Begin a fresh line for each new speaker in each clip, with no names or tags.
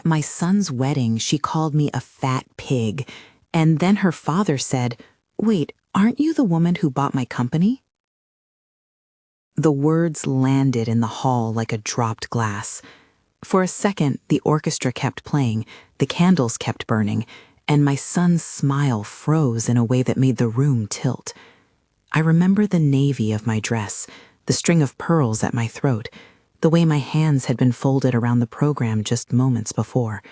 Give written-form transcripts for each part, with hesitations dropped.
At my son's wedding, she called me a fat pig, and then her father said, "Wait, aren't you the woman who bought my company?" The words landed in the hall like a dropped glass. For a second, the orchestra kept playing, the candles kept burning, and my son's smile froze in a way that made the room tilt. I remember the navy of my dress, the string of pearls at my throat, the way my hands had been folded around the program just moments before.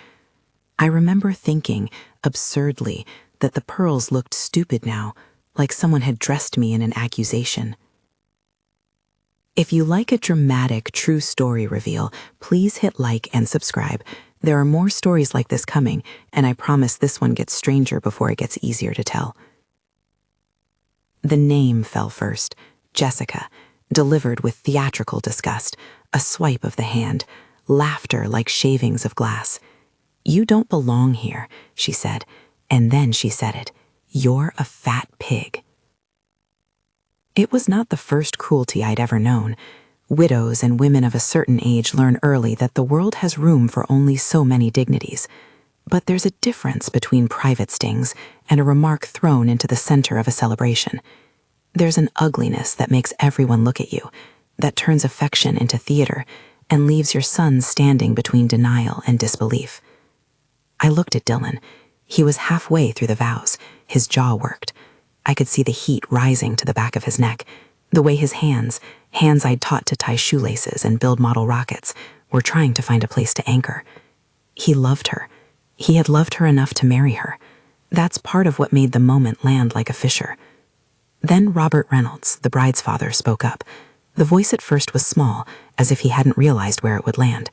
I remember thinking, absurdly, that the pearls looked stupid now, like someone had dressed me in an accusation. If you like a dramatic, true story reveal, please hit like and subscribe. There are more stories like this coming, and I promise this one gets stranger before it gets easier to tell. The name fell first, Jessica, delivered with theatrical disgust, a swipe of the hand, laughter like shavings of glass. "You don't belong here," she said, and then she said it. "You're a fat pig." It was not the first cruelty I'd ever known. Widows and women of a certain age learn early that the world has room for only so many dignities. But there's a difference between private stings and a remark thrown into the center of a celebration. There's an ugliness that makes everyone look at you, that turns affection into theater, and leaves your son standing between denial and disbelief. I looked at Dylan. He was halfway through the vows. His jaw worked. I could see the heat rising to the back of his neck, the way his hands I'd taught to tie shoelaces and build model rockets, were trying to find a place to anchor. He loved her. He had loved her enough to marry her. That's part of what made the moment land like a fissure. Then Robert Reynolds, the bride's father, spoke up. The voice at first was small, as if he hadn't realized where it would land.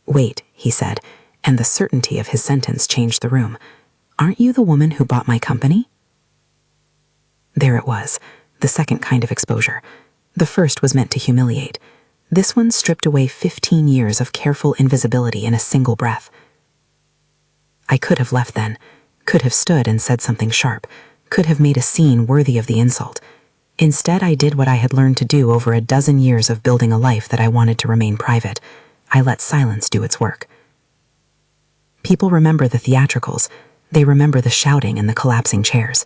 "Wait," he said, and the certainty of his sentence changed the room. "Aren't you the woman who bought my company?" There it was, the second kind of exposure. The first was meant to humiliate. This one stripped away 15 years of careful invisibility in a single breath. I could have left then, could have stood and said something sharp, could have made a scene worthy of the insult. Instead, I did what I had learned to do over a dozen years of building a life that I wanted to remain private. I let silence do its work. People remember the theatricals. They remember the shouting and the collapsing chairs.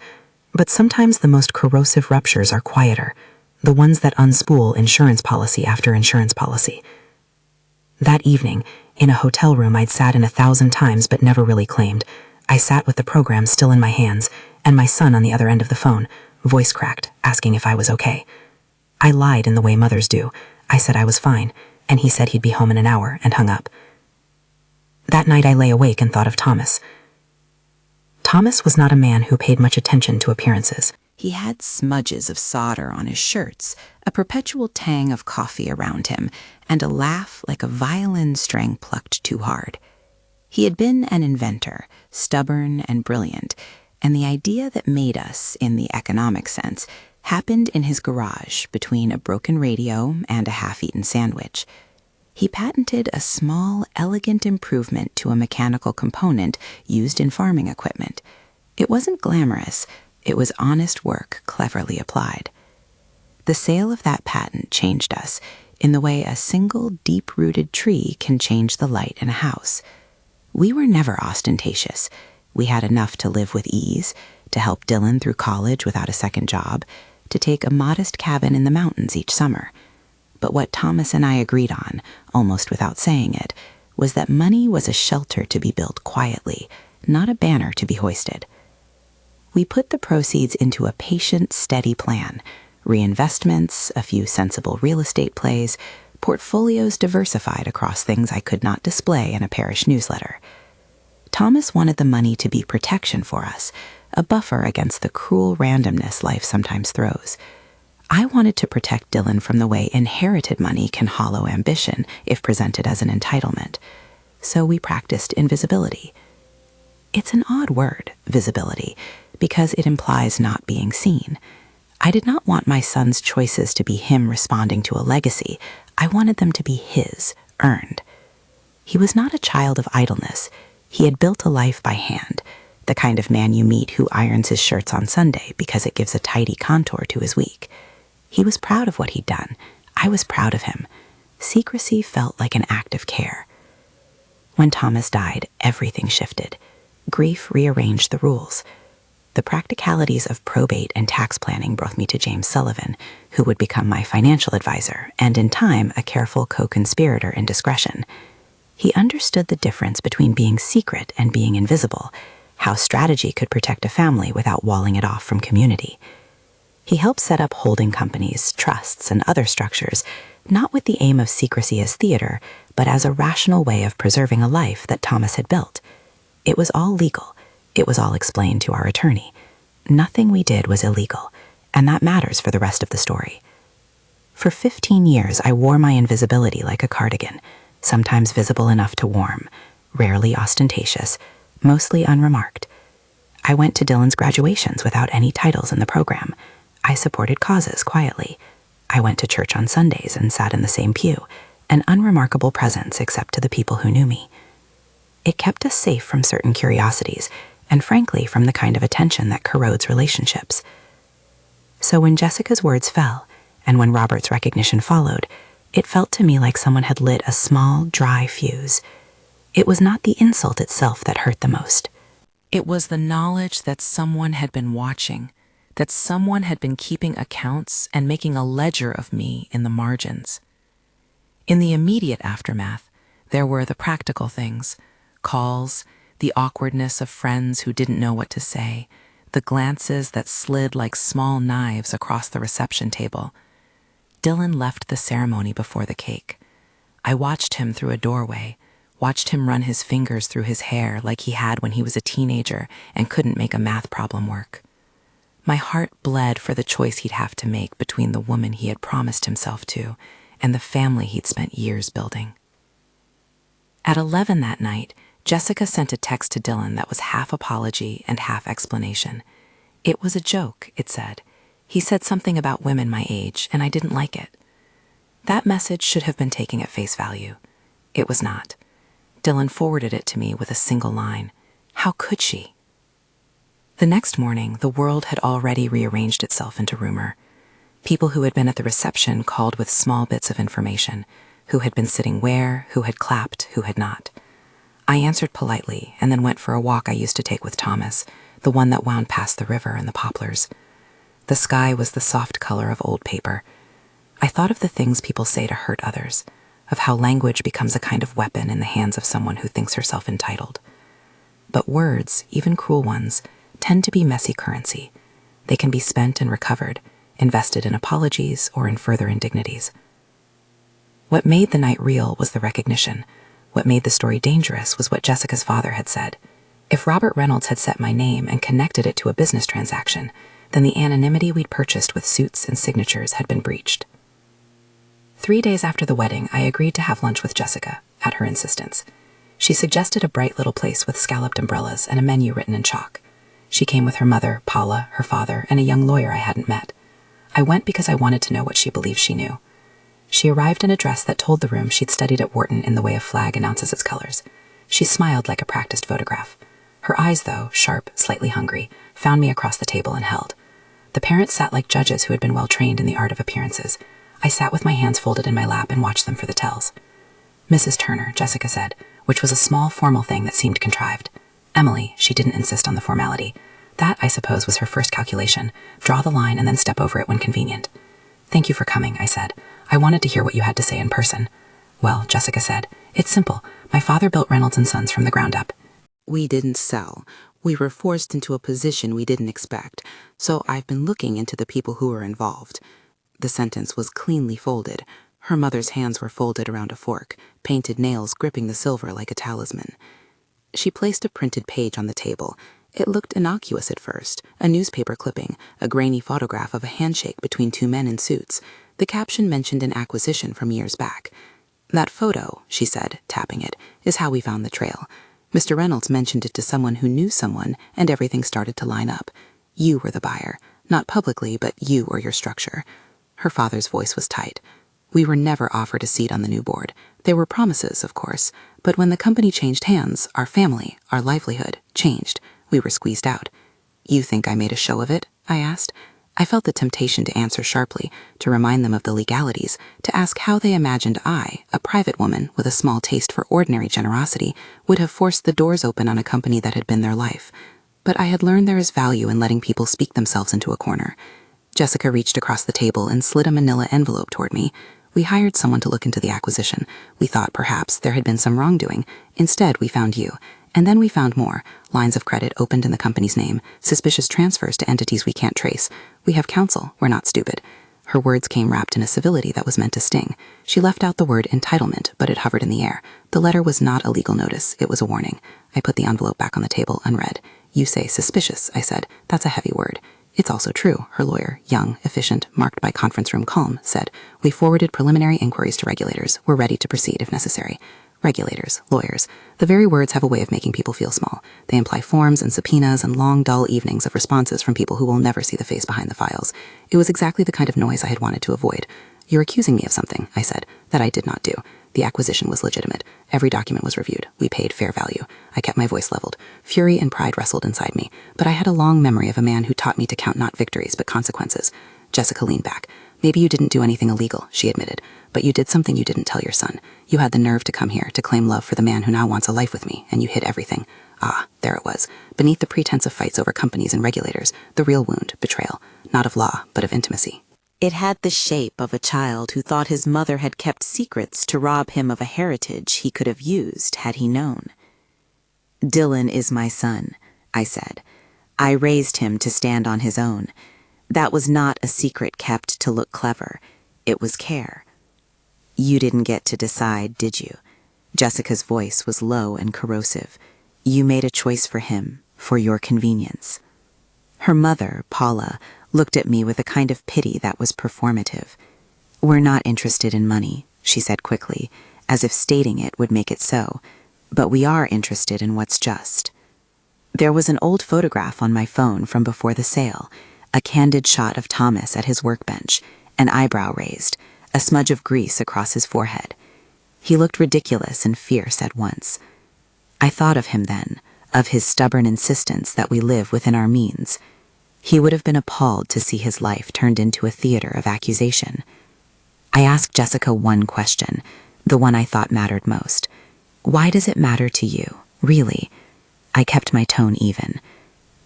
But sometimes the most corrosive ruptures are quieter, the ones that unspool insurance policy after insurance policy. That evening, in a hotel room I'd sat in 1,000 times but never really claimed, I sat with the program still in my hands and my son on the other end of the phone, voice cracked, asking if I was okay. I lied in the way mothers do. I said I was fine, and he said he'd be home in an hour and hung up. That night I lay awake and thought of Thomas. Thomas was not a man who paid much attention to appearances.
He had smudges of solder on his shirts, a perpetual tang of coffee around him, and a laugh like a violin string plucked too hard. He had been an inventor, stubborn and brilliant, and the idea that made us, in the economic sense, happened in his garage between a broken radio and a half-eaten sandwich. He patented a small, elegant improvement to a mechanical component used in farming equipment. It wasn't glamorous. It was honest work cleverly applied. The sale of that patent changed us in the way a single deep-rooted tree can change the light in a house. We were never ostentatious. We had enough to live with ease, to help Dylan through college without a second job, to take a modest cabin in the mountains each summer. But what Thomas and I agreed on, almost without saying it, was that money was a shelter to be built quietly, not a banner to be hoisted. We put the proceeds into a patient, steady plan, reinvestments, a few sensible real estate plays, portfolios diversified across things I could not display in a parish newsletter. Thomas wanted the money to be protection for us, a buffer against the cruel randomness life sometimes throws. I wanted to protect Dylan from the way inherited money can hollow ambition if presented as an entitlement. So we practiced invisibility. It's an odd word, visibility, because it implies not being seen. I did not want my son's choices to be him responding to a legacy. I wanted them to be his, earned. He was not a child of idleness. He had built a life by hand, the kind of man you meet who irons his shirts on Sunday because it gives a tidy contour to his week. He was proud of what he'd done. I was proud of him. Secrecy felt like an act of care. When Thomas died, everything shifted. Grief rearranged the rules. The practicalities of probate and tax planning brought me to James Sullivan, who would become my financial advisor and, in time, a careful co-conspirator in discretion. He understood the difference between being secret and being invisible, how strategy could protect a family without walling it off from community. He helped set up holding companies, trusts, and other structures, not with the aim of secrecy as theater, but as a rational way of preserving a life that Thomas had built. It was all legal. It was all explained to our attorney. Nothing we did was illegal, and that matters for the rest of the story. For 15 years, I wore my invisibility like a cardigan, sometimes visible enough to warm, rarely ostentatious, mostly unremarked. I went to Dylan's graduations without any titles in the program. I supported causes quietly. I went to church on Sundays and sat in the same pew, an unremarkable presence except to the people who knew me. It kept us safe from certain curiosities, and frankly from the kind of attention that corrodes relationships. So when Jessica's words fell, and when Robert's recognition followed, it felt to me like someone had lit a small, dry fuse. It was not the insult itself that hurt the most.
It was the knowledge that someone had been watching, that someone had been keeping accounts and making a ledger of me in the margins. In the immediate aftermath, there were the practical things: calls, the awkwardness of friends who didn't know what to say, the glances that slid like small knives across the reception table. Dylan left the ceremony before the cake. I watched him through a doorway, watched him run his fingers through his hair like he had when he was a teenager and couldn't make a math problem work. My heart bled for the choice he'd have to make between the woman he had promised himself to and the family he'd spent years building. At 11 that night, Jessica sent a text to Dylan that was half apology and half explanation. It was a joke, it said. He said something about women my age, and I didn't like it. That message should have been taken at face value. It was not. Dylan forwarded it to me with a single line. How could she? The next morning, the world had already rearranged itself into rumor. People who had been at the reception called with small bits of information: who had been sitting where, who had clapped, who had not. I answered politely and then went for a walk I used to take with Thomas, the one that wound past the river and the poplars. The sky was the soft color of old paper. I thought of the things people say to hurt others, of how language becomes a kind of weapon in the hands of someone who thinks herself entitled. But words, even cruel ones, tend to be messy currency. They can be spent and recovered, invested in apologies or in further indignities. What made the night real was the recognition. What made the story dangerous was what Jessica's father had said. If Robert Reynolds had set my name and connected it to a business transaction, then the anonymity we'd purchased with suits and signatures had been breached. 3 days after the wedding, I agreed to have lunch with Jessica, at her insistence. She suggested a bright little place with scalloped umbrellas and a menu written in chalk. She came with her mother, Paula, her father, and a young lawyer I hadn't met. I went because I wanted to know what she believed she knew. She arrived in a dress that told the room she'd studied at Wharton in the way a flag announces its colors. She smiled like a practiced photograph. Her eyes, though, sharp, slightly hungry, found me across the table and held. The parents sat like judges who had been well trained in the art of appearances. I sat with my hands folded in my lap and watched them for the tells. Mrs. Turner, Jessica said, which was a small, formal thing that seemed contrived. Emily, she didn't insist on the formality. That, I suppose, was her first calculation. Draw the line and then step over it when convenient. Thank you for coming, I said. I wanted to hear what you had to say in person. Well, Jessica said, it's simple. My father built Reynolds & Sons from the ground up.
We didn't sell. We were forced into a position we didn't expect, so I've been looking into the people who were involved. The sentence was cleanly folded. Her mother's hands were folded around a fork, painted nails gripping the silver like a talisman. She placed a printed page on the table. It looked innocuous at first, a newspaper clipping, a grainy photograph of a handshake between two men in suits. The caption mentioned an acquisition from years back. That photo, she said, tapping it, is how we found the trail. Mr. Reynolds mentioned it to someone who knew someone, and everything started to line up. You were the buyer. Not publicly, but you or your structure. Her father's voice was tight. We were never offered a seat on the new board. There were promises, of course, but when the company changed hands, our family, our livelihood, changed. We were squeezed out. You think I made a show of it? I asked. I felt the temptation to answer sharply, to remind them of the legalities, to ask how they imagined I, a private woman with a small taste for ordinary generosity, would have forced the doors open on a company that had been their life. But I had learned there is value in letting people speak themselves into a corner. Jessica reached across the table and slid a manila envelope toward me. We hired someone to look into the acquisition. We thought perhaps there had been some wrongdoing. Instead, we found you. And then we found more. Lines of credit opened in the company's name, suspicious transfers to entities we can't trace. We have counsel. We're not stupid. Her words came wrapped in a civility that was meant to sting. She left out the word entitlement, but it hovered in the air. The letter was not a legal notice. It was a warning. I put the envelope back on the table, unread. You say suspicious, I said. That's a heavy word. It's also true, her lawyer, young, efficient, marked by conference room calm, said. We forwarded preliminary inquiries to regulators. We're ready to proceed if necessary. Regulators, lawyers. The very words have a way of making people feel small. They imply forms and subpoenas and long, dull evenings of responses from people who will never see the face behind the files. It was exactly the kind of noise I had wanted to avoid. You're accusing me of something, I said, that I did not do. The acquisition was legitimate. Every document was reviewed. We paid fair value. I kept my voice leveled. Fury and pride wrestled inside me, but I had a long memory of a man who taught me to count not victories, but consequences. Jessica leaned back. Maybe you didn't do anything illegal, she admitted, but you did something you didn't tell your son. You had the nerve to come here to claim love for the man who now wants a life with me, and you hid everything. Ah, there it was. Beneath the pretense of fights over companies and regulators, the real wound, betrayal, not of law, but of intimacy.
It had the shape of a child who thought his mother had kept secrets to rob him of a heritage he could have used had he known. Dylan is my son, I said. I raised him to stand on his own. That was not a secret kept to look clever. It was care. You didn't get to decide, did you? Jessica's voice was low and corrosive. You made a choice for him, for your convenience. Her mother, Paula, looked at me with a kind of pity that was performative. We're not interested in money, she said quickly, as if stating it would make it so, but we are interested in what's just. There was an old photograph on my phone from before the sale, a candid shot of Thomas at his workbench, an eyebrow raised, a smudge of grease across his forehead. He looked ridiculous and fierce at once. I thought of him then, of his stubborn insistence that we live within our means. He would have been appalled to see his life turned into a theater of accusation. I asked Jessica one question, the one I thought mattered most. Why does it matter to you, really? I kept my tone even.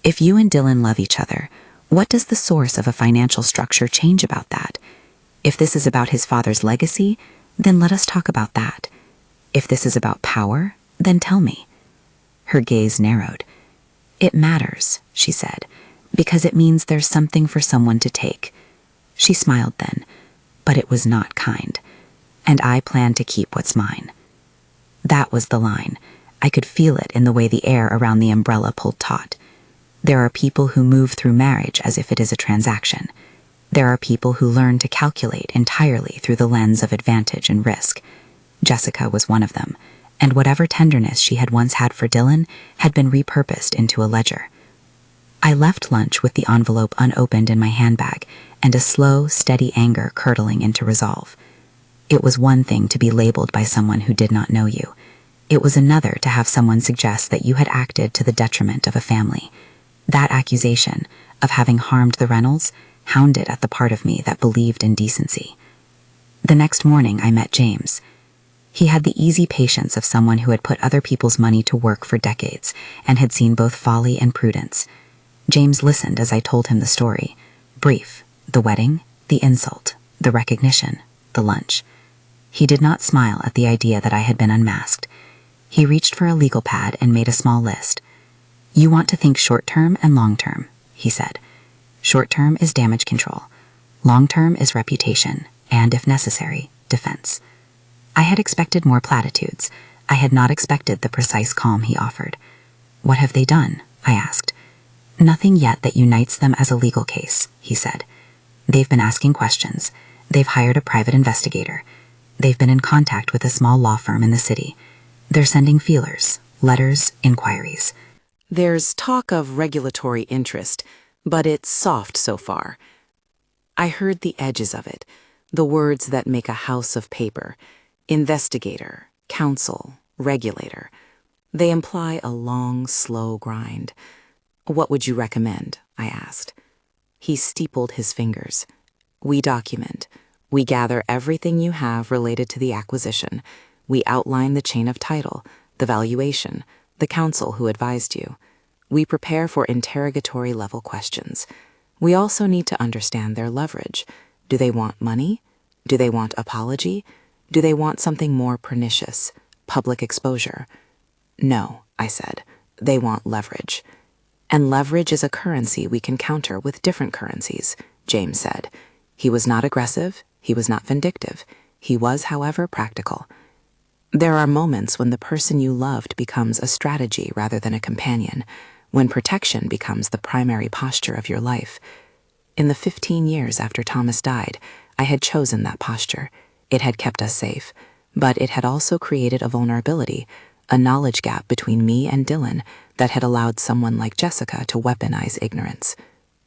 If you and Dylan love each other, what does the source of a financial structure change about that? If this is about his father's legacy, then let us talk about that. If this is about power, then tell me. Her gaze narrowed. It matters, she said, because it means there's something for someone to take. She smiled then, but it was not kind, and I planned to keep what's mine. That was the line. I could feel it in the way the air around the umbrella pulled taut. There are people who move through marriage as if it is a transaction. There are people who learn to calculate entirely through the lens of advantage and risk. Jessica was one of them, and whatever tenderness she had once had for Dylan had been repurposed into a ledger. I left lunch with the envelope unopened in my handbag and a slow, steady anger curdling into resolve. It was one thing to be labeled by someone who did not know you. It was another to have someone suggest that you had acted to the detriment of a family. That accusation of having harmed the Reynolds hounded at the part of me that believed in decency. The next morning I met James. He had the easy patience of someone who had put other people's money to work for decades and had seen both folly and prudence. James listened as I told him the story. Brief, the wedding, the insult, the recognition, the lunch. He did not smile at the idea that I had been unmasked. He reached for a legal pad and made a small list. You want to think short-term and long-term, he said. Short-term is damage control. Long-term is reputation, and if necessary, defense. I had expected more platitudes. I had not expected the precise calm he offered. What have they done? I asked. Nothing yet that unites them as a legal case, he said. They've been asking questions. They've hired a private investigator. They've been in contact with a small law firm in the city. They're sending feelers, letters, inquiries.
There's talk of regulatory interest, but it's soft so far. I heard the edges of it, the words that make a house of paper. Investigator, counsel, regulator. They imply a long, slow grind. What would you recommend? I asked.
He steepled his fingers. We document. We gather everything you have related to the acquisition. We outline the chain of title, the valuation, the counsel who advised you. We prepare for interrogatory-level questions. We also need to understand their leverage. Do they want money? Do they want apology? Do they want something more pernicious, public exposure? No, I said. They want leverage. And leverage is a currency we can counter with different currencies, James said. He was not aggressive. He was not vindictive. He was, however, practical. There are moments when the person you loved becomes a strategy rather than a companion, when protection becomes the primary posture of your life. In the 15 years after Thomas died, I had chosen that posture. It had kept us safe, but it had also created a vulnerability, a knowledge gap between me and Dylan that had allowed someone like Jessica to weaponize ignorance.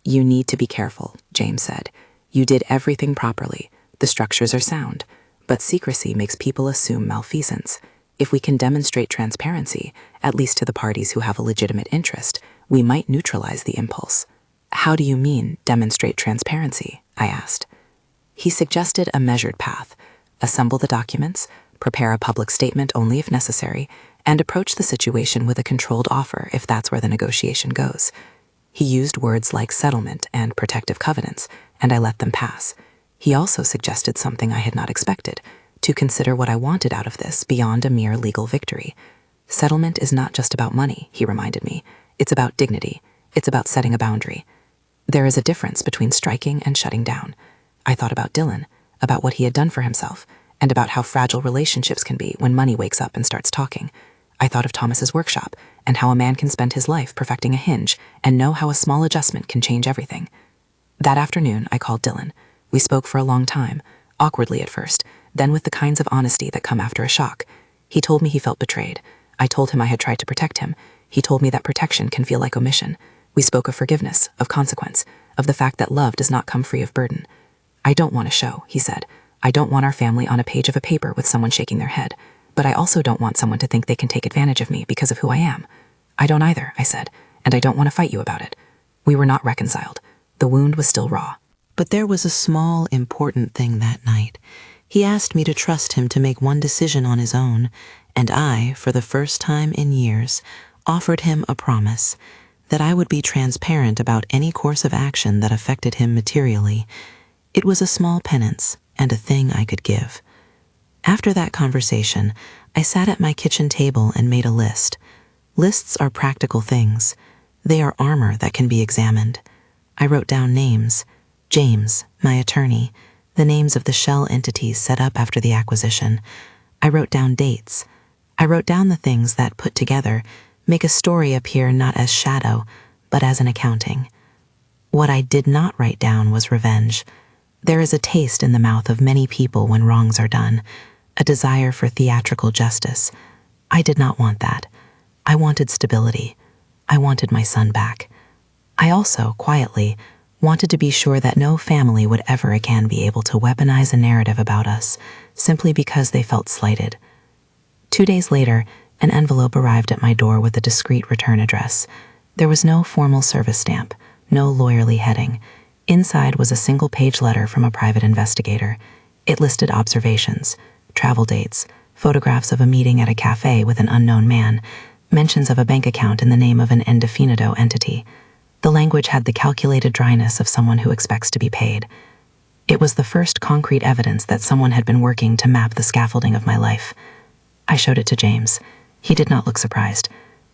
You need to be careful, James said. You did everything properly. The structures are sound, but secrecy makes people assume malfeasance. If we can demonstrate transparency, at least to the parties who have a legitimate interest, we might neutralize the impulse. How do you mean, demonstrate transparency? I asked. He suggested a measured path. Assemble the documents, prepare a public statement only if necessary, and approach the situation with a controlled offer if that's where the negotiation goes. He used words like settlement and protective covenants, and I let them pass. He also suggested something I had not expected, to consider what I wanted out of this beyond a mere legal victory. Settlement is not just about money, he reminded me. It's about dignity. It's about setting a boundary. There is a difference between striking and shutting down. I thought about Dylan, about what he had done for himself, and about how fragile relationships can be when money wakes up and starts talking. I thought of Thomas's workshop, and how a man can spend his life perfecting a hinge and know how a small adjustment can change everything. That afternoon, I called Dylan. We spoke for a long time, awkwardly at first, then with the kinds of honesty that come after a shock. He told me he felt betrayed. I told him I had tried to protect him. He told me that protection can feel like omission. We spoke of forgiveness, of consequence, of the fact that love does not come free of burden. I don't want a show, he said. I don't want our family on a page of a paper with someone shaking their head. But I also don't want someone to think they can take advantage of me because of who I am. I don't either, I said, and I don't want to fight you about it. We were not reconciled. The wound was still raw.
But there was a small, important thing that night. He asked me to trust him to make one decision on his own, and I, for the first time in years, offered him a promise that I would be transparent about any course of action that affected him materially. It was a small penance and a thing I could give. After that conversation, I sat at my kitchen table and made a list. Lists are practical things. They are armor that can be examined. I wrote down names. James, my attorney, the names of the shell entities set up after the acquisition. I wrote down dates. I wrote down the things that, put together, make a story appear not as shadow, but as an accounting. What I did not write down was revenge. There is a taste in the mouth of many people when wrongs are done, a desire for theatrical justice. I did not want that. I wanted stability. I wanted my son back. I also, quietly, wanted to be sure that no family would ever again be able to weaponize a narrative about us simply because they felt slighted. 2 days later, an envelope arrived at my door with a discreet return address. There was no formal service stamp, no lawyerly heading. Inside was a single-page letter from a private investigator. It listed observations, travel dates, photographs of a meeting at a cafe with an unknown man, mentions of a bank account in the name of an indefinito entity. The language had the calculated dryness of someone who expects to be paid. It was the first concrete evidence that someone had been working to map the scaffolding of my life. I showed it to James. He did not look surprised.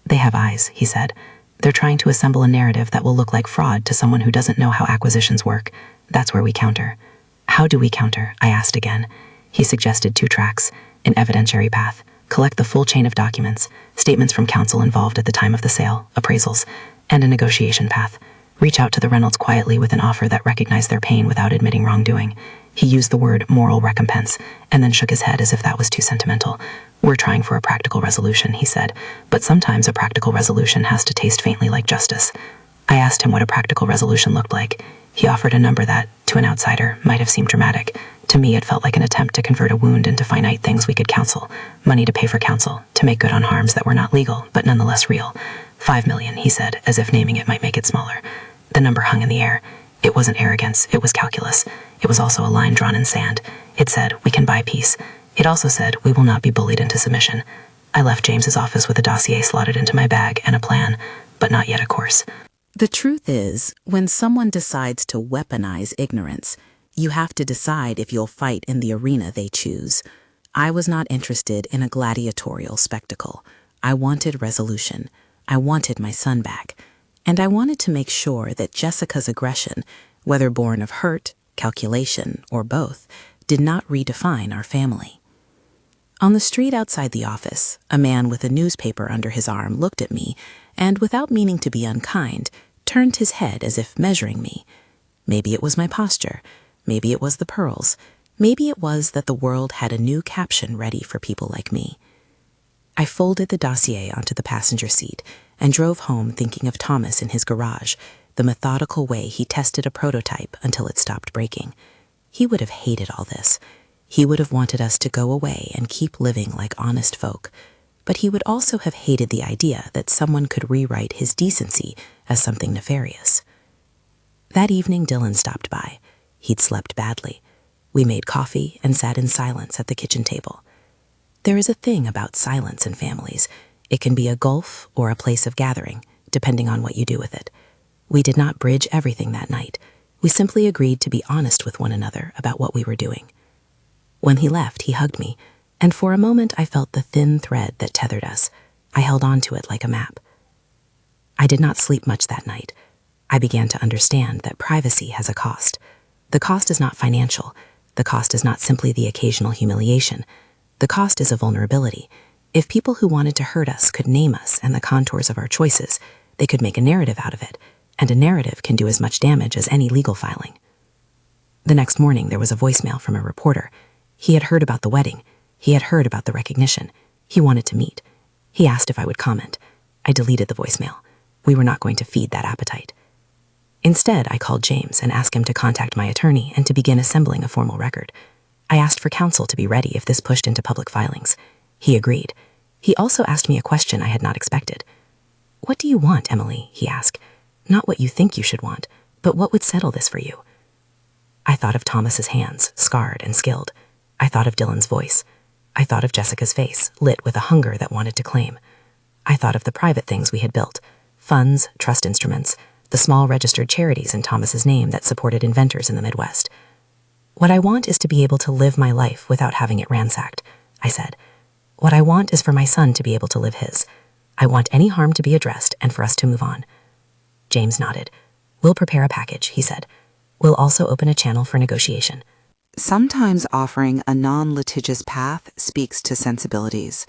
"They have eyes," he said. "They're trying to assemble a narrative that will look like fraud to someone who doesn't know how acquisitions work. That's where we counter." "How do we counter?" I asked again. He suggested 2 tracks, an evidentiary path, collect the full chain of documents, statements from counsel involved at the time of the sale, appraisals, and a negotiation path. Reach out to the Reynolds quietly with an offer that recognized their pain without admitting wrongdoing. He used the word moral recompense, and then shook his head as if that was too sentimental. "We're trying for a practical resolution," he said, "but sometimes a practical resolution has to taste faintly like justice." I asked him what a practical resolution looked like. He offered a number that, to an outsider, might have seemed dramatic. To me, it felt like an attempt to convert a wound into finite things we could counsel. Money to pay for counsel, to make good on harms that were not legal, but nonetheless real. $5 million, he said, as if naming it might make it smaller. The number hung in the air.
It wasn't arrogance, it was calculus. It was also a line drawn in sand. It said, we can buy peace. It also said, we will not be bullied into submission. I left James's office with a dossier slotted into my bag and a plan, but not yet a course.
The truth is, when someone decides to weaponize ignorance, you have to decide if you'll fight in the arena they choose. I was not interested in a gladiatorial spectacle. I wanted resolution. I wanted my son back. And I wanted to make sure that Jessica's aggression, whether born of hurt, calculation, or both, did not redefine our family. On the street outside the office, a man with a newspaper under his arm looked at me and, without meaning to be unkind, turned his head as if measuring me. Maybe it was my posture. Maybe it was the pearls. Maybe it was that the world had a new caption ready for people like me. I folded the dossier onto the passenger seat and drove home thinking of Thomas in his garage, the methodical way he tested a prototype until it stopped breaking. He would have hated all this. He would have wanted us to go away and keep living like honest folk, but he would also have hated the idea that someone could rewrite his decency as something nefarious. That evening, Dylan stopped by. He'd slept badly. We made coffee and sat in silence at the kitchen table. There is a thing about silence in families. It can be a gulf or a place of gathering, depending on what you do with it. We did not bridge everything that night. We simply agreed to be honest with one another about what we were doing. When he left, he hugged me, and for a moment I felt the thin thread that tethered us. I held on to it like a map. I did not sleep much that night. I began to understand that privacy has a cost. The cost is not financial. The cost is not simply the occasional humiliation. The cost is a vulnerability. If people who wanted to hurt us could name us and the contours of our choices, they could make a narrative out of it, and a narrative can do as much damage as any legal filing. The next morning, there was a voicemail from a reporter. He had heard about the wedding. He had heard about the recognition. He wanted to meet. He asked if I would comment. I deleted the voicemail. We were not going to feed that appetite. Instead, I called James and asked him to contact my attorney and to begin assembling a formal record. I asked for counsel to be ready if this pushed into public filings. He agreed. He also asked me a question I had not expected. "What do you want, Emily?" he asked. "Not what you think you should want, but what would settle this for you?" I thought of Thomas's hands, scarred and skilled. I thought of Dylan's voice. I thought of Jessica's face, lit with a hunger that wanted to claim. I thought of the private things we had built, funds, trust instruments, the small registered charities in Thomas's name that supported inventors in the Midwest. "What I want is to be able to live my life without having it ransacked," I said. "What I want is for my son to be able to live his. I want any harm to be addressed and for us to move on." James nodded. "We'll prepare a package," he said. "We'll also open a channel for negotiation."
Sometimes offering a non-litigious path speaks to sensibilities.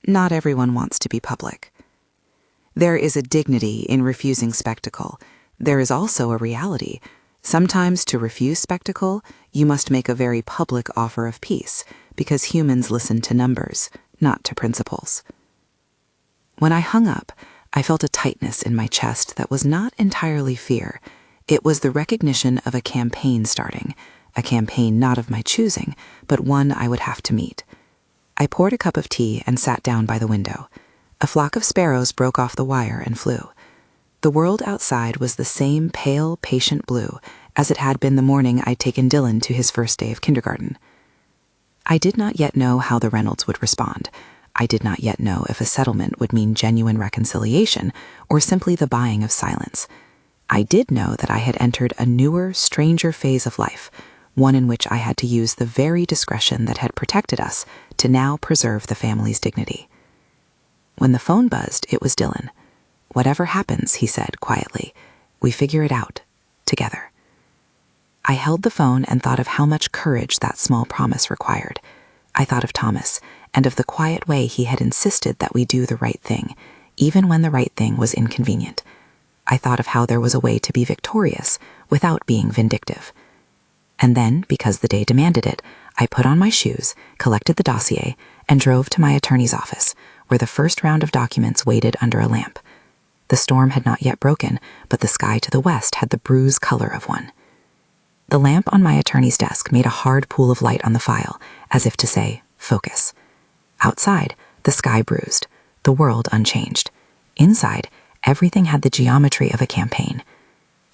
Not everyone wants to be public. There is a dignity in refusing spectacle. There is also a reality. Sometimes to refuse spectacle, you must make a very public offer of peace, because humans listen to numbers, not to principles. When I hung up, I felt a tightness in my chest that was not entirely fear. It was the recognition of a campaign starting, a campaign not of my choosing, but one I would have to meet. I poured a cup of tea and sat down by the window. A flock of sparrows broke off the wire and flew. The world outside was the same pale, patient blue as it had been the morning I'd taken Dylan to his first day of kindergarten. I did not yet know how the Reynolds would respond. I did not yet know if a settlement would mean genuine reconciliation or simply the buying of silence. I did know that I had entered a newer, stranger phase of life, one in which I had to use the very discretion that had protected us to now preserve the family's dignity. When the phone buzzed, it was Dylan. "Whatever happens," he said quietly, "we figure it out, together." I held the phone and thought of how much courage that small promise required. I thought of Thomas and of the quiet way he had insisted that we do the right thing, even when the right thing was inconvenient. I thought of how there was a way to be victorious without being vindictive. And then, because the day demanded it, I put on my shoes, collected the dossier, and drove to my attorney's office, where the first round of documents waited under a lamp. The storm had not yet broken, but the sky to the west had the bruised color of one. The lamp on my attorney's desk made a hard pool of light on the file, as if to say, "Focus." Outside, the sky bruised, the world unchanged. Inside, everything had the geometry of a campaign.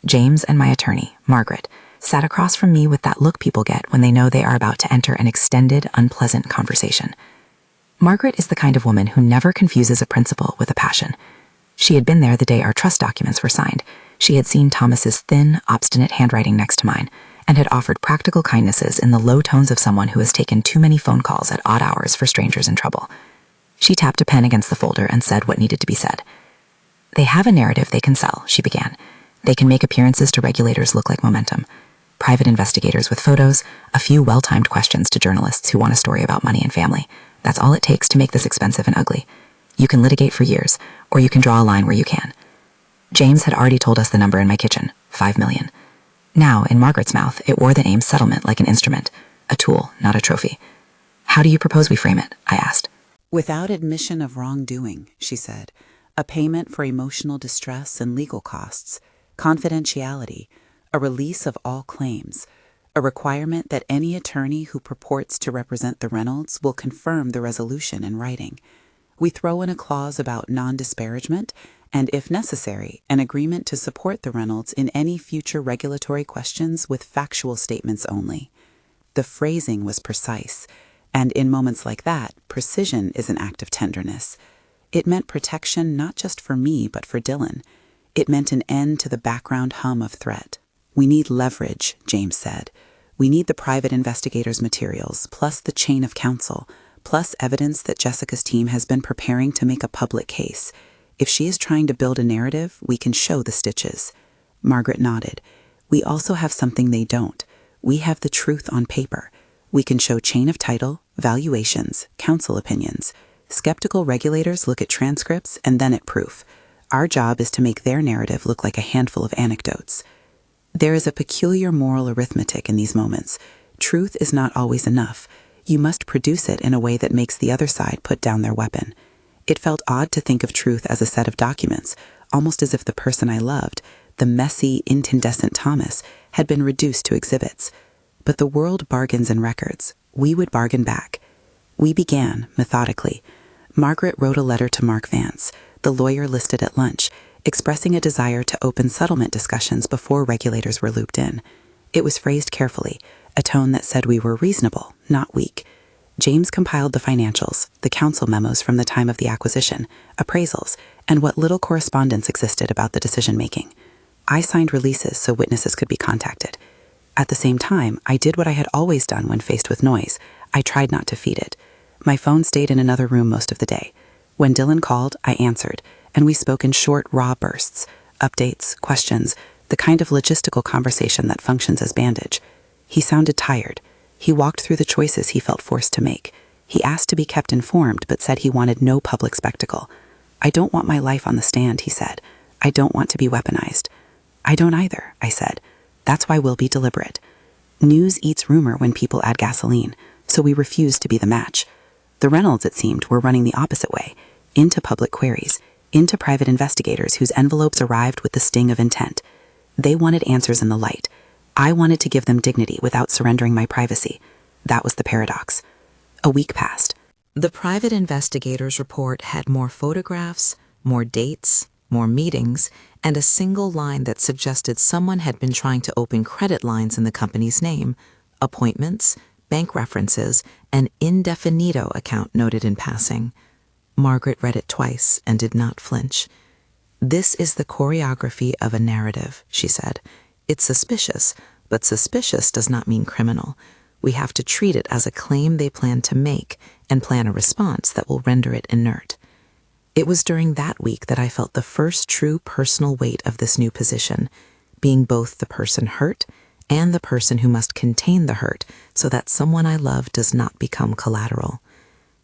James and my attorney, Margaret, sat across from me with that look people get when they know they are about to enter an extended, unpleasant conversation. Margaret is the kind of woman who never confuses a principle with a passion. She had been there the day our trust documents were signed. She had seen Thomas's thin, obstinate handwriting next to mine, and had offered practical kindnesses in the low tones of someone who has taken too many phone calls at odd hours for strangers in trouble. She tapped a pen against the folder and said what needed to be said. "They have a narrative they can sell," she began. "They can make appearances to regulators look like momentum. Private investigators with photos, a few well-timed questions to journalists who want a story about money and family. That's all it takes to make this expensive and ugly. You can litigate for years, or you can draw a line where you can." James had already told us the number in my kitchen, 5 million. Now, in Margaret's mouth, it wore the name settlement like an instrument, a tool, not a trophy. "How do you propose we frame it?" I asked.
"Without admission of wrongdoing," she said. "A payment for emotional distress and legal costs, confidentiality, a release of all claims, a requirement that any attorney who purports to represent the Reynolds will confirm the resolution in writing. We throw in a clause about non-disparagement and, if necessary, an agreement to support the Reynolds in any future regulatory questions with factual statements only." The phrasing was precise, and in moments like that, precision is an act of tenderness. It meant protection not just for me, but for Dylan. It meant an end to the background hum of threat. "We need leverage," James said. "We need the private investigator's materials, plus the chain of counsel, plus evidence that Jessica's team has been preparing to make a public case. If she is trying to build a narrative, we can show the stitches." Margaret nodded. "We also have something they don't. We have the truth on paper. We can show chain of title, valuations, counsel opinions. Skeptical regulators look at transcripts and then at proof. Our job is to make their narrative look like a handful of anecdotes." There is a peculiar moral arithmetic in these moments. Truth is not always enough. You must produce it in a way that makes the other side put down their weapon. It felt odd to think of truth as a set of documents, almost as if the person I loved, the messy, incandescent Thomas, had been reduced to exhibits. But the world bargains in records. We would bargain back. We began, methodically. Margaret wrote a letter to Mark Vance, the lawyer listed at lunch, expressing a desire to open settlement discussions before regulators were looped in. It was phrased carefully, a tone that said we were reasonable, not weak. James compiled the financials, the counsel memos from the time of the acquisition, appraisals, and what little correspondence existed about the decision-making. I signed releases so witnesses could be contacted. At the same time, I did what I had always done when faced with noise. I tried not to feed it. My phone stayed in another room most of the day. When Dylan called, I answered, and we spoke in short, raw bursts, updates, questions, the kind of logistical conversation that functions as bandage. He sounded tired. He walked through the choices he felt forced to make. He asked to be kept informed, but said he wanted no public spectacle. "I don't want my life on the stand," he said. "I don't want to be weaponized." "I don't either," I said. "That's why we'll be deliberate. News eats rumor when people add gasoline, so we refused to be the match. The Reynolds, it seemed, were running the opposite way, into public queries, into private investigators whose envelopes arrived with the sting of intent. They wanted answers in the light. I wanted to give them dignity without surrendering my privacy. That was the paradox. A week passed.
The private investigator's report had more photographs, more dates, more meetings, and a single line that suggested someone had been trying to open credit lines in the company's name, appointments, bank references, an indefinito account noted in passing. Margaret read it twice and did not flinch. "This is the choreography of a narrative," she said. "It's suspicious, but suspicious does not mean criminal. We have to treat it as a claim they plan to make and plan a response that will render it inert." It was during that week that I felt the first true personal weight of this new position, being both the person hurt and the person who must contain the hurt so that someone I love does not become collateral.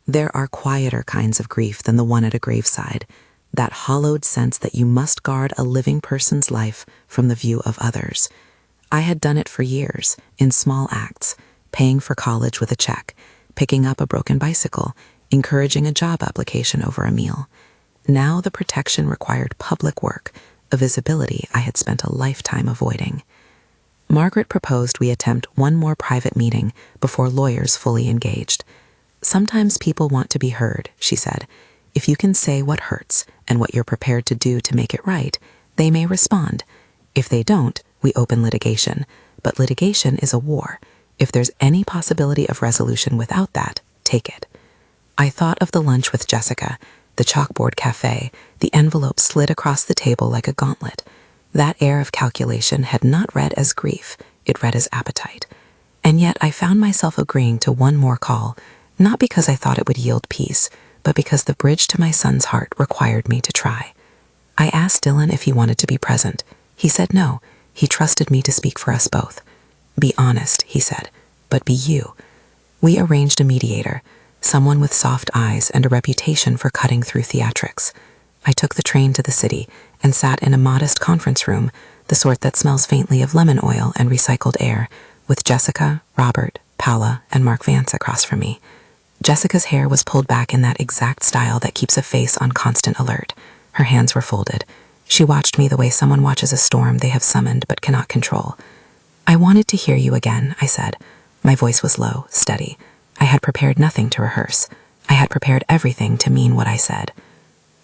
There are quieter kinds of grief than the one at a graveside, that hollowed sense that you must guard a living person's life from the view of others. I had done it for years, in small acts, paying for college with a check, picking up a broken bicycle, encouraging a job application over a meal. Now the protection required public work, a visibility I had spent a lifetime avoiding. Margaret proposed we attempt one more private meeting before lawyers fully engaged. "Sometimes people want to be heard," she said. "If you can say what hurts and what you're prepared to do to make it right, they may respond.
If they don't, we open litigation. But litigation is a war. If there's any possibility of resolution without that, take it. I thought of the lunch with Jessica, the chalkboard cafe, the envelope slid across the table like a gauntlet. That air of calculation had not read as grief, it read as appetite. And yet I found myself agreeing to one more call, not because I thought it would yield peace, but because the bridge to my son's heart required me to try. I asked Dylan if he wanted to be present. He said no. He trusted me to speak for us both. Be honest, he said, but be you. We arranged a mediator, someone with soft eyes and a reputation for cutting through theatrics. I took the train to the city and sat in a modest conference room, the sort that smells faintly of lemon oil and recycled air, with Jessica, Robert, Paula, and Mark Vance across from me. Jessica's hair was pulled back in that exact style that keeps a face on constant alert. Her hands were folded. She watched me the way someone watches a storm they have summoned but cannot control. I wanted to hear you again, I said. My voice was low, steady. I had prepared nothing to rehearse. I had prepared everything to mean what I said.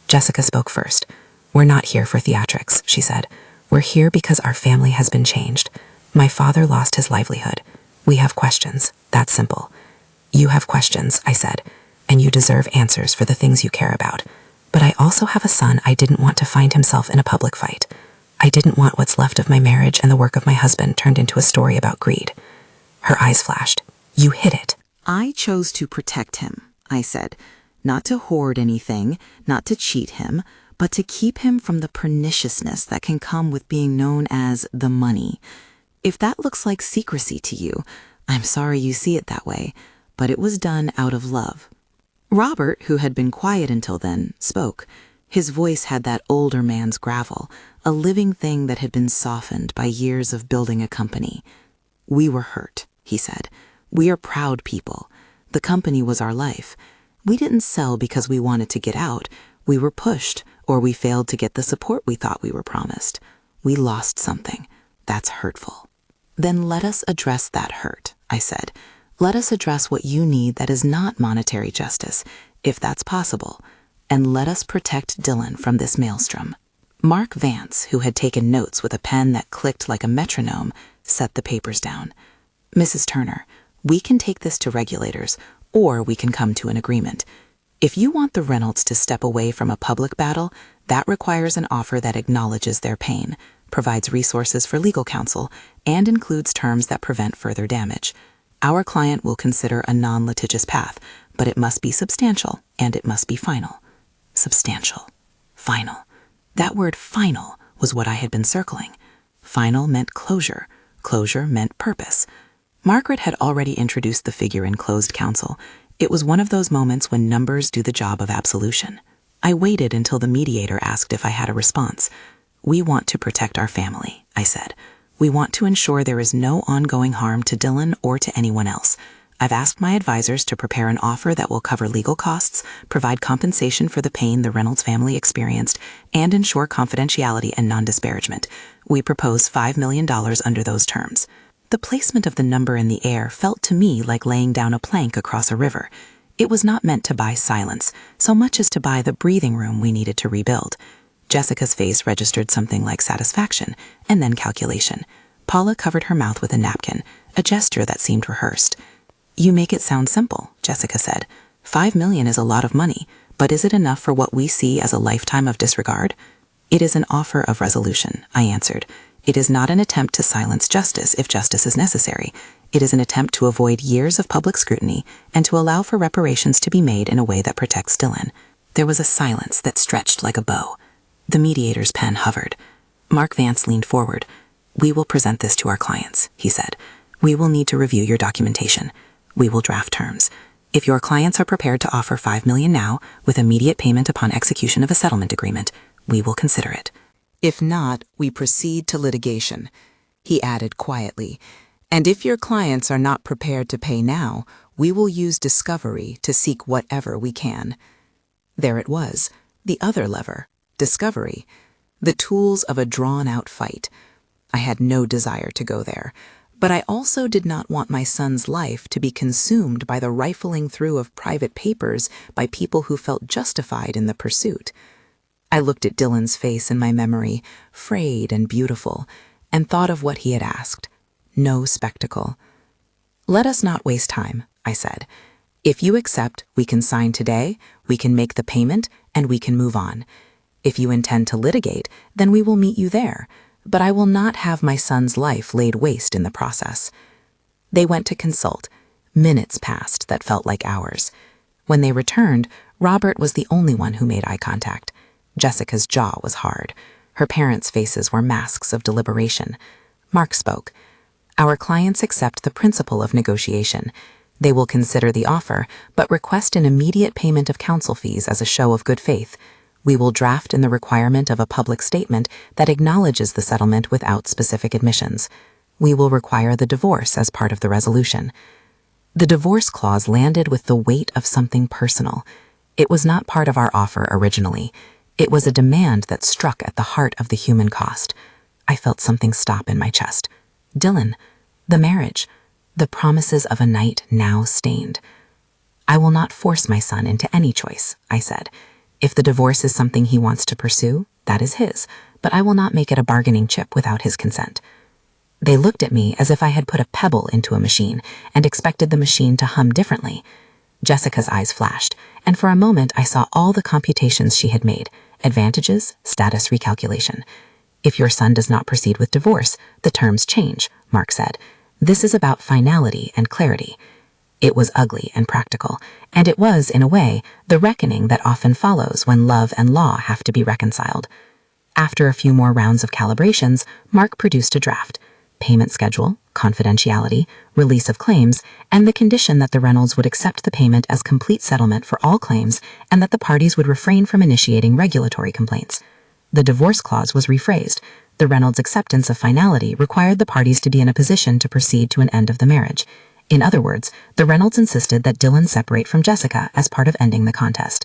Jessica spoke first. We're not here for theatrics, she said. We're here because our family has been changed. My father lost his livelihood. We have questions. That's simple. You have questions, I said, and you deserve answers for the things you care about. But I also have a son I didn't want to find himself in a public fight. I didn't want what's left of my marriage and the work of my husband turned into a story about greed. Her eyes flashed. You hit it.
I chose to protect him, I said, not to hoard anything, not to cheat him, but to keep him from the perniciousness that can come with being known as the money. If that looks like secrecy to you, I'm sorry you see it that way, but it was done out of love. Robert, who had been quiet until then, spoke. His voice had that older man's gravel, a living thing that had been softened by years of building a company. We were hurt, he said. We are proud people. The company was our life. We didn't sell because we wanted to get out. We were pushed, or we failed to get the support we thought we were promised. We lost something. That's hurtful. Then let us address that hurt, I said. Let us address what you need that is not monetary justice, if that's possible, and let us protect Dylan from this maelstrom. Mark Vance, who had taken notes with a pen that clicked like a metronome, set the papers down. Mrs. Turner, we can take this to regulators, or we can come to an agreement. If you want the Reynolds to step away from a public battle, that requires an offer that acknowledges their pain, provides resources for legal counsel, and includes terms that prevent further damage. Our client will consider a non-litigious path, but it must be substantial, and it must be final. Substantial. Final. That word final was what I had been circling. Final meant closure. Closure meant purpose. Margaret had already introduced the figure in closed counsel. It was one of those moments when numbers do the job of absolution. I waited until the mediator asked if I had a response. We want to protect our family, I said. We want to ensure there is no ongoing harm to Dylan or to anyone else. I've asked my advisors to prepare an offer that will cover legal costs, provide compensation for the pain the Reynolds family experienced, and ensure confidentiality and non-disparagement. We propose $5 million under those terms. The placement of the number in the air felt to me like laying down a plank across a river. It was not meant to buy silence, so much as to buy the breathing room we needed to rebuild. Jessica's face registered something like satisfaction, and then calculation. Paula covered her mouth with a napkin, a gesture that seemed rehearsed. You make it sound simple, Jessica said. $5 million is a lot of money, but is it enough for what we see as a lifetime of disregard? It is an offer of resolution, I answered. It is not an attempt to silence justice if justice is necessary. It is an attempt to avoid years of public scrutiny and to allow for reparations to be made in a way that protects Dylan. There was a silence that stretched like a bow. The mediator's pen hovered. Mark Vance leaned forward. We will present this to our clients, he said. We will need to review your documentation. We will draft terms. If your clients are prepared to offer $5 million now, with immediate payment upon execution of a settlement agreement, we will consider it.
If not, we proceed to litigation, he added quietly. And if your clients are not prepared to pay now, we will use discovery to seek whatever we can. There it was, the other lever, discovery, the tools of a drawn-out fight. I had no desire to go there, but I also did not want my son's life to be consumed by the rifling through of private papers by people who felt justified in the pursuit.
I looked at Dylan's face in my memory, frayed and beautiful, and thought of what he had asked. No spectacle. "Let us not waste time," I said. "If you accept, we can sign today, we can make the payment, and we can move on. If you intend to litigate, then we will meet you there, but I will not have my son's life laid waste in the process." They went to consult. Minutes passed that felt like hours. When they returned, Robert was the only one who made eye contact. Jessica's jaw was hard. Her parents' faces were masks of deliberation. Mark spoke. "Our clients accept the principle of negotiation. They will consider the offer, but request an immediate payment of counsel fees as a show of good faith. We will draft in the requirement of a public statement that acknowledges the settlement without specific admissions. We will require the divorce as part of the resolution." The divorce clause landed with the weight of something personal. It was not part of our offer originally. It was a demand that struck at the heart of the human cost. I felt something stop in my chest. Dylan, the marriage, the promises of a night now stained. "I will not force my son into any choice," I said. "If the divorce is something he wants to pursue, that is his, but I will not make it a bargaining chip without his consent." They looked at me as if I had put a pebble into a machine and expected the machine to hum differently. Jessica's eyes flashed, and for a moment I saw all the computations she had made, advantages, status recalculation. "If your son does not proceed with divorce, the terms change," Mark said. "This is about finality and clarity." It was ugly and practical, and it was, in a way, the reckoning that often follows when love and law have to be reconciled. After a few more rounds of calibrations, Mark produced a draft. Payment schedule, confidentiality, release of claims, and the condition that the Reynolds would accept the payment as complete settlement for all claims and that the parties would refrain from initiating regulatory complaints. The divorce clause was rephrased. The Reynolds' acceptance of finality required the parties to be in a position to proceed to an end of the marriage. In other words, the Reynolds insisted that Dylan separate from Jessica as part of ending the contest.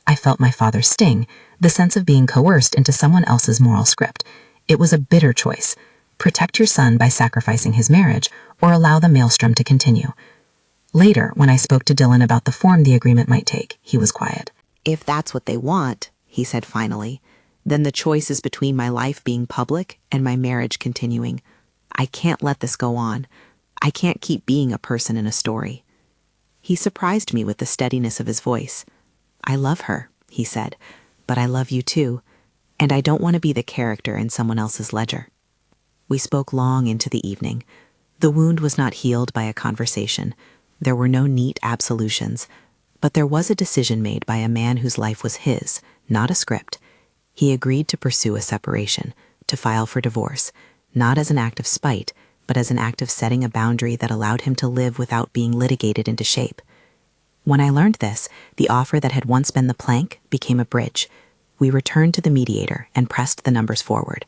I felt my father sting, the sense of being coerced into someone else's moral script. It was a bitter choice. Protect your son by sacrificing his marriage, or allow the maelstrom to continue. Later, when I spoke to Dylan about the form the agreement might take, he was quiet.
"If that's what they want," he said finally, "then the choice is between my life being public and my marriage continuing. I can't let this go on. I can't keep being a person in a story." He surprised me with the steadiness of his voice. "I love her," he said, "but I love you too, and I don't want to be the character in someone else's ledger." We spoke long into the evening. The wound was not healed by a conversation. There were no neat absolutions, but there was a decision made by a man whose life was his, not a script. He agreed to pursue a separation, to file for divorce, not as an act of spite, but as an act of setting a boundary that allowed him to live without being litigated into shape. When I learned this, the offer that had once been the plank became a bridge. We returned to the mediator and pressed the numbers forward.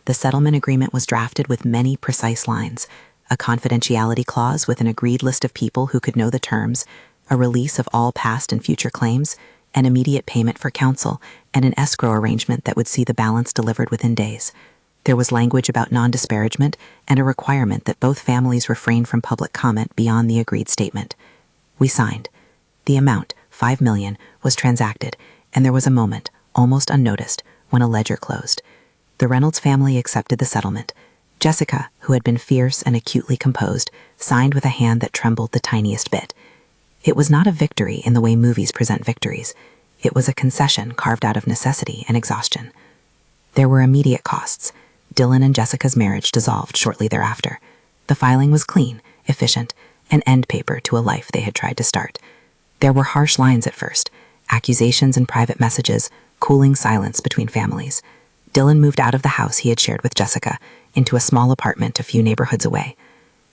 The settlement agreement was drafted with many precise lines, a confidentiality clause with an agreed list of people who could know the terms, a release of all past and future claims, an immediate payment for counsel, and an escrow arrangement that would see the balance delivered within days. There was language about non-disparagement and a requirement that both families refrain from public comment beyond the agreed statement. We signed. The amount, $5 million, was transacted, and there was a moment, almost unnoticed, when a ledger closed. The Reynolds family accepted the settlement. Jessica, who had been fierce and acutely composed, signed with a hand that trembled the tiniest bit. It was not a victory in the way movies present victories. It was a concession carved out of necessity and exhaustion. There were immediate costs. Dylan and Jessica's marriage dissolved shortly thereafter. The filing was clean, efficient, an end paper to a life they had tried to start. There were harsh lines at first, accusations and private messages, cooling silence between families. Dylan moved out of the house he had shared with Jessica into a small apartment a few neighborhoods away.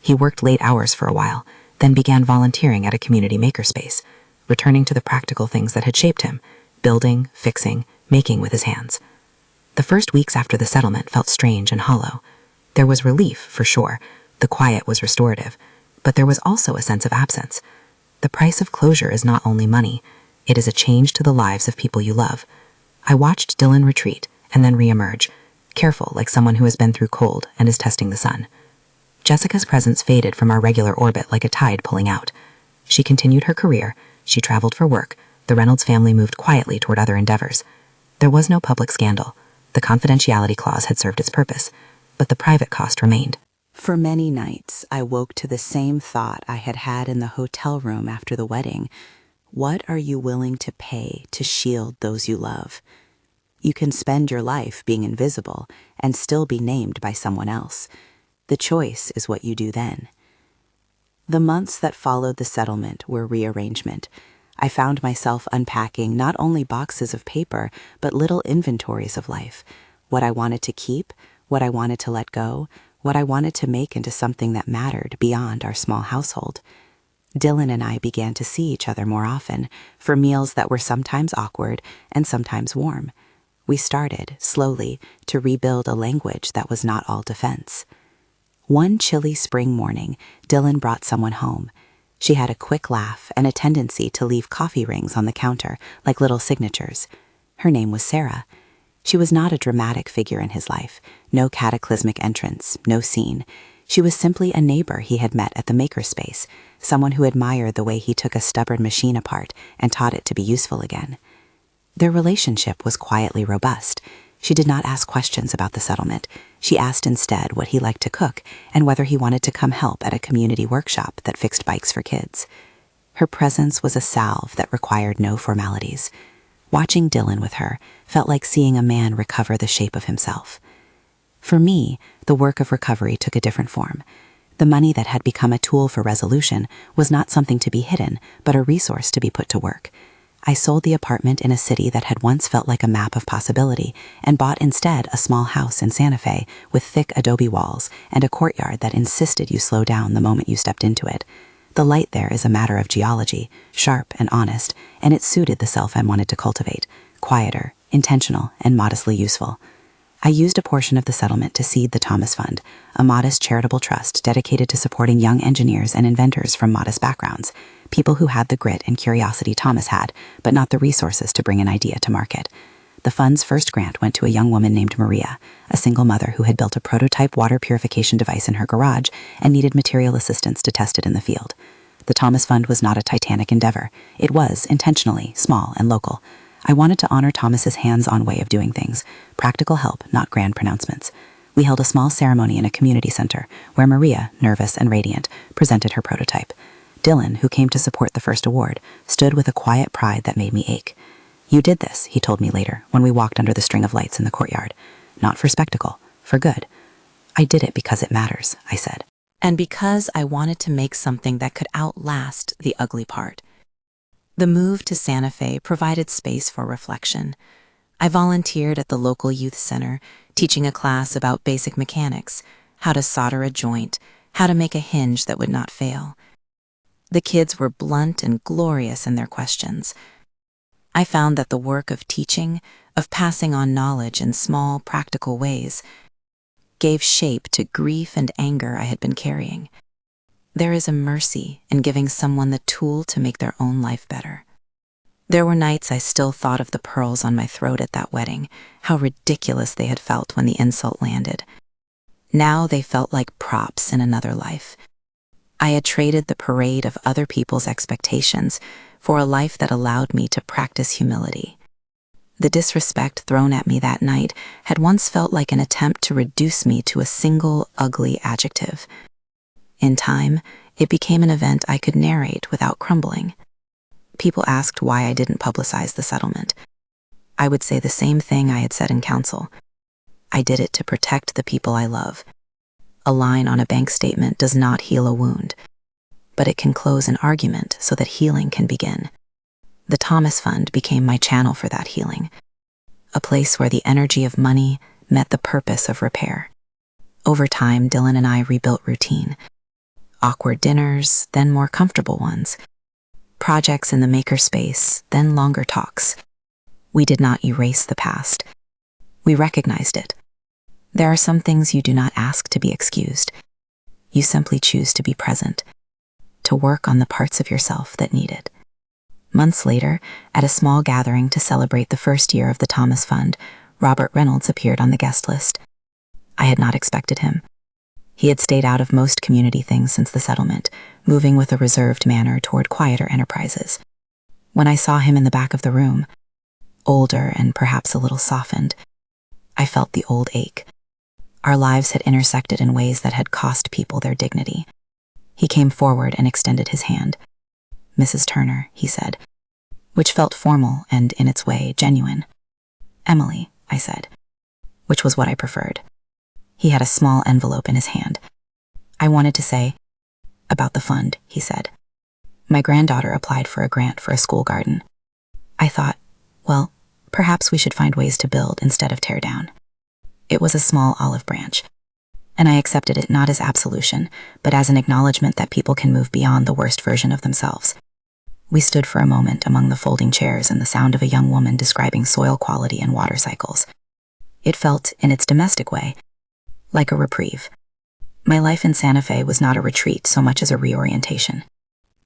He worked late hours for a while, then began volunteering at a community makerspace, returning to the practical things that had shaped him, building, fixing, making with his hands. The first weeks after the settlement felt strange and hollow. There was relief, for sure. The quiet was restorative, but there was also a sense of absence. The price of closure is not only money, it is a change to the lives of people you love. I watched Dylan retreat and then reemerge, careful like someone who has been through cold and is testing the sun. Jessica's presence faded from our regular orbit like a tide pulling out. She continued her career, she traveled for work, the Reynolds family moved quietly toward other endeavors.
There was no public scandal. The confidentiality clause had served its purpose, but the private cost remained.
For many nights, I woke to the same thought I had had in the hotel room after the wedding. What are you willing to pay to shield those you love? You can spend your life being invisible and still be named by someone else. The choice is what you do then. The months that followed the settlement were rearrangement. I found myself unpacking not only boxes of paper, but little inventories of life. What I wanted to keep, what I wanted to let go, what I wanted to make into something that mattered beyond our small household. Dylan and I began to see each other more often, for meals that were sometimes awkward and sometimes warm. We started, slowly, to rebuild a language that was not all defense. One chilly spring morning, Dylan brought someone home. She had a quick laugh and a tendency to leave coffee rings on the counter, like little signatures. Her name was Sarah. She was not a dramatic figure in his life, no cataclysmic entrance, no scene. She was simply a neighbor he had met at the makerspace, someone who admired the way he took a stubborn machine apart and taught it to be useful again. Their relationship was quietly robust. She did not ask questions about the settlement. She asked instead what he liked to cook and whether he wanted to come help at a community workshop that fixed bikes for kids. Her presence was a salve that required no formalities. Watching Dylan with her felt like seeing a man recover the shape of himself. For me, the work of recovery took a different form. The money that had become a tool for resolution was not something to be hidden, but a resource to be put to work. I sold the apartment in a city that had once felt like a map of possibility and bought instead a small house in Santa Fe with thick adobe walls and a courtyard that insisted you slow down the moment you stepped into it. The light there is a matter of geology, sharp and honest, and it suited the self I wanted to cultivate, quieter, intentional, and modestly useful. I used a portion of the settlement to seed the Thomas Fund, a modest charitable trust dedicated to supporting young engineers and inventors from modest backgrounds, people who had the grit and curiosity Thomas had, but not the resources to bring an idea to market. The fund's first grant went to a young woman named Maria, a single mother who had built a prototype water purification device in her garage and needed material assistance to test it in the field. The Thomas Fund was not a titanic endeavor. It was, intentionally, small and local. I wanted to honor Thomas's hands-on way of doing things, practical help, not grand pronouncements. We held a small ceremony in a community center where Maria, nervous and radiant, presented her prototype. Dylan, who came to support the first award, stood with a quiet pride that made me ache. "You did this," he told me later, when we walked under the string of lights in the courtyard. "Not for spectacle, for good." "I did it because it matters," I said.
And because I wanted to make something that could outlast the ugly part. The move to Santa Fe provided space for reflection. I volunteered at the local youth center, teaching a class about basic mechanics, how to solder a joint, how to make a hinge that would not fail. The kids were blunt and glorious in their questions. I found that the work of teaching, of passing on knowledge in small, practical ways, gave shape to grief and anger I had been carrying. There is a mercy in giving someone the tool to make their own life better. There were nights I still thought of the pearls on my throat at that wedding, how ridiculous they had felt when the insult landed. Now they felt like props in another life. I had traded the parade of other people's expectations for a life that allowed me to practice humility. The disrespect thrown at me that night had once felt like an attempt to reduce me to a single ugly adjective. In time, it became an event I could narrate without crumbling. People asked why I didn't publicize the settlement. I would say the same thing I had said in council. I did it to protect the people I love. A line on a bank statement does not heal a wound, but it can close an argument so that healing can begin. The Thomas Fund became my channel for that healing, a place where the energy of money met the purpose of repair. Over time, Dylan and I rebuilt routine. Awkward dinners, then more comfortable ones. Projects in the makerspace, then longer talks. We did not erase the past. We recognized it. There are some things you do not ask to be excused. You simply choose to be present, to work on the parts of yourself that need it. Months later, at a small gathering to celebrate the first year of the Thomas Fund, Robert Reynolds appeared on the guest list. I had not expected him. He had stayed out of most community things since the settlement, moving with a reserved manner toward quieter enterprises. When I saw him in the back of the room, older and perhaps a little softened. I felt the old ache. Our lives had intersected in ways that had cost people their dignity. He came forward and extended his hand. "Mrs. Turner," he said, which felt formal and, in its way, genuine. "Emily," I said, which was what I preferred. He had a small envelope in his hand. "I wanted to say about the fund," he said. "My granddaughter applied for a grant for a school garden. I thought, well, perhaps we should find ways to build instead of tear down." It was a small olive branch, and I accepted it not as absolution, but as an acknowledgement that people can move beyond the worst version of themselves. We stood for a moment among the folding chairs and the sound of a young woman describing soil quality and water cycles. It felt, in its domestic way, like a reprieve. My life in Santa Fe was not a retreat so much as a reorientation.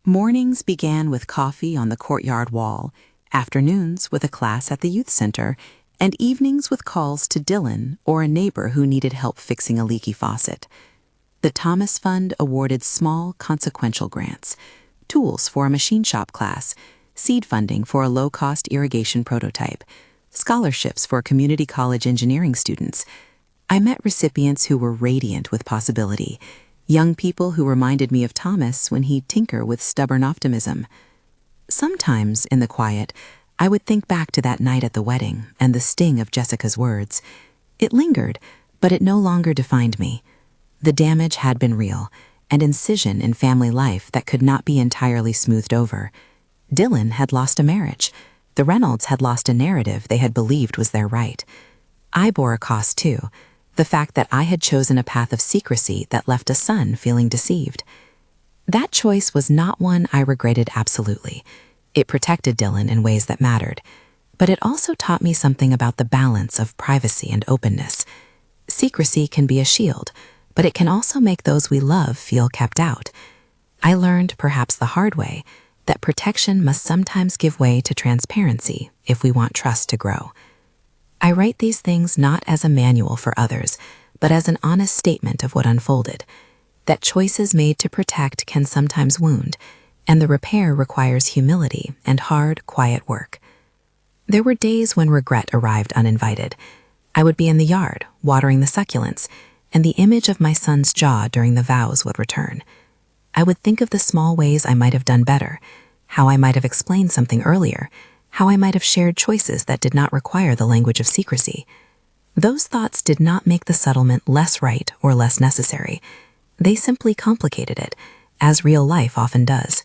Mornings began with coffee on the courtyard wall, afternoons with a class at the youth center, and evenings with calls to Dylan or a neighbor who needed help fixing a leaky faucet. The Thomas Fund awarded small, consequential grants, tools for a machine shop class, seed funding for a low-cost irrigation prototype, scholarships for community college engineering students. I met recipients who were radiant with possibility, young people who reminded me of Thomas when he'd tinker with stubborn optimism. Sometimes, in the quiet, I would think back to that night at the wedding and the sting of Jessica's words. It lingered, but it no longer defined me. The damage had been real, an incision in family life that could not be entirely smoothed over. Dylan had lost a marriage. The Reynolds had lost a narrative they had believed was their right. I bore a cost too, the fact that I had chosen a path of secrecy that left a son feeling deceived. That choice was not one I regretted absolutely. It protected Dylan in ways that mattered, but it also taught me something about the balance of privacy and openness. Secrecy can be a shield, but it can also make those we love feel kept out. I learned, perhaps the hard way, that protection must sometimes give way to transparency if we want trust to grow. I write these things not as a manual for others, but as an honest statement of what unfolded, that choices made to protect can sometimes wound, and the repair requires humility and hard, quiet work. There were days when regret arrived uninvited. I would be in the yard, watering the succulents, and the image of my son's jaw during the vows would return. I would think of the small ways I might have done better, how I might have explained something earlier, how I might have shared choices that did not require the language of secrecy. Those thoughts did not make the settlement less right or less necessary. They simply complicated it, as real life often does.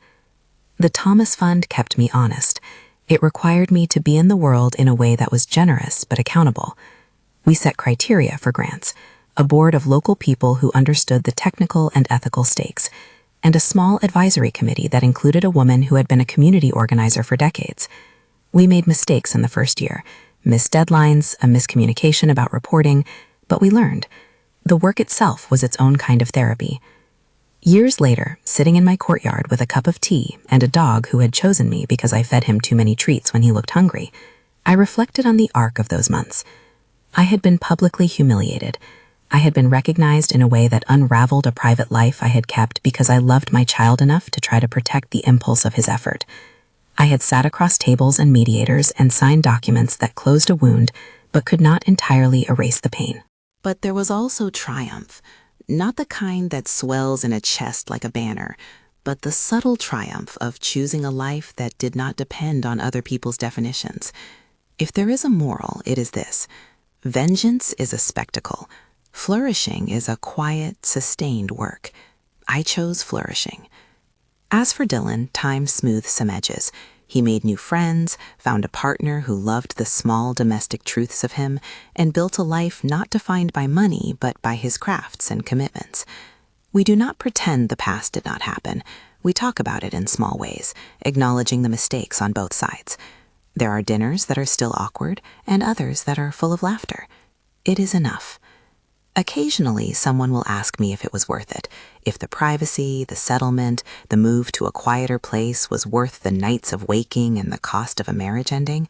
The Thomas Fund kept me honest. It required me to be in the world in a way that was generous but accountable. We set criteria for grants, a board of local people who understood the technical and ethical stakes, and a small advisory committee that included a woman who had been a community organizer for decades. We made mistakes in the first year, missed deadlines, a miscommunication about reporting, but we learned. The work itself was its own kind of therapy. Years later, sitting in my courtyard with a cup of tea and a dog who had chosen me because I fed him too many treats when he looked hungry, I reflected on the arc of those months. I had been publicly humiliated. I had been recognized in a way that unraveled a private life I had kept because I loved my child enough to try to protect the impulse of his effort. I had sat across tables and mediators and signed documents that closed a wound but could not entirely erase the pain.
But there was also triumph, not the kind that swells in a chest like a banner, but the subtle triumph of choosing a life that did not depend on other people's definitions. If there is a moral, it is this: vengeance is a spectacle. Flourishing is a quiet, sustained work. I chose flourishing. As for Dylan, time smoothed some edges. He made new friends, found a partner who loved the small domestic truths of him, and built a life not defined by money, but by his crafts and commitments. We do not pretend the past did not happen. We talk about it in small ways, acknowledging the mistakes on both sides. There are dinners that are still awkward, and others that are full of laughter. It is enough. Occasionally, someone will ask me if it was worth it, if the privacy, the settlement, the move to a quieter place was worth the nights of waking and the cost of a marriage ending.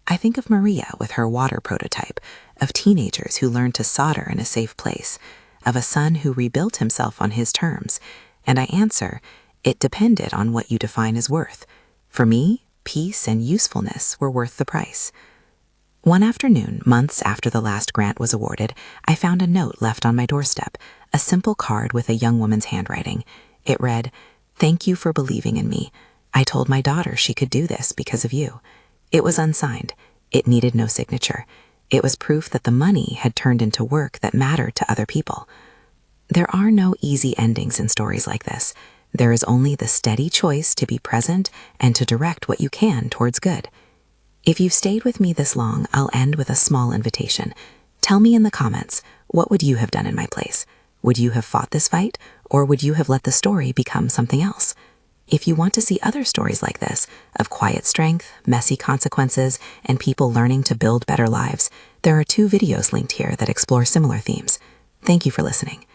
I think of Maria with her water prototype, of teenagers who learned to solder in a safe place, of a son who rebuilt himself on his terms, and I answer, it depended on what you define as worth. For me, peace and usefulness were worth the price.
One afternoon, months after the last grant was awarded, I found a note left on my doorstep, a simple card with a young woman's handwriting. It read, "Thank you for believing in me. I told my daughter she could do this because of you." It was unsigned. It needed no signature. It was proof that the money had turned into work that mattered to other people. There are no easy endings in stories like this. There is only the steady choice to be present and to direct what you can towards good. If you've stayed with me this long, I'll end with a small invitation. Tell me in the comments, what would you have done in my place? Would you have fought this fight, or would you have let the story become something else? If you want to see other stories like this, of quiet strength, messy consequences, and people learning to build better lives, there are 2 videos linked here that explore similar themes. Thank you for listening.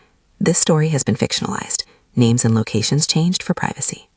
This story has been fictionalized. Names and locations changed for privacy.